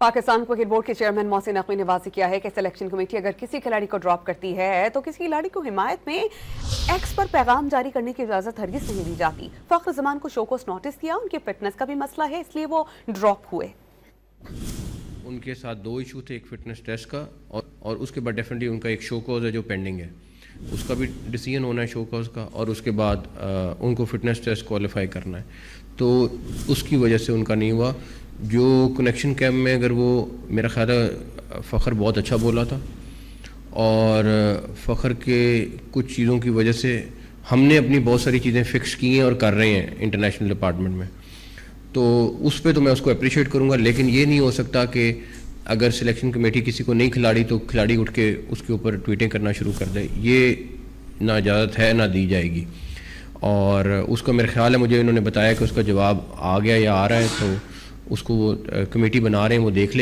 Pakistan cricket board کے chairman Mohsin Naqvi نے واضح کیا ہے کہ سلیکشن کمیٹی اگر کسی کھلاڑی کو ڈراپ کرتی ہے تو کسی کھلاڑی کو حمایت میں ایکس پر پیغام جاری کرنے کی اجازت ہرگز نہیں دی جاتی۔ فخر زمان کو شوکوز نوٹس دیا، ان کی فٹنس کا بھی مسئلہ ہے، اس لیے وہ ڈراپ ہوئے۔ ان کے ساتھ 2 ایشو تھے، ایک فٹنس ٹیسٹ کا اور اس کے بعد ڈیفینیٹلی ان کا ایک شوکوز ہے جو پینڈنگ ہے، اس کا بھی ڈیسیژن ہونا ہے شوکوز کا، اور اس کے بعد ان کو فٹنس ٹیسٹ کوالیفائی کرنا ہے، تو اس کی وجہ سے ان کا نہیں ہوا۔ جو کنیکشن کیمپ میں اگر وہ میرا خیال ہے فخر بہت اچھا بولا تھا، اور فخر کے کچھ چیزوں کی وجہ سے ہم نے اپنی بہت ساری چیزیں فکس کی ہیں اور کر رہے ہیں انٹرنیشنل ڈپارٹمنٹ میں، تو اس پہ تو میں اس کو اپریشیٹ کروں گا، لیکن یہ نہیں ہو سکتا کہ اگر سلیکشن کمیٹی کسی کو نہیں کھلاڑی تو کھلاڑی اٹھ کے اس کے اوپر ٹویٹیں کرنا شروع کر دے، یہ نہ اجازت ہے نہ دی جائے گی۔ اور اس کا میرا خیال ہے، مجھے انہوں نے بتایا کہ اس کا جواب آ گیا یا آ رہا ہے، تو اس کو وہ کمیٹی بنا رہے ہیں، وہ دیکھ لے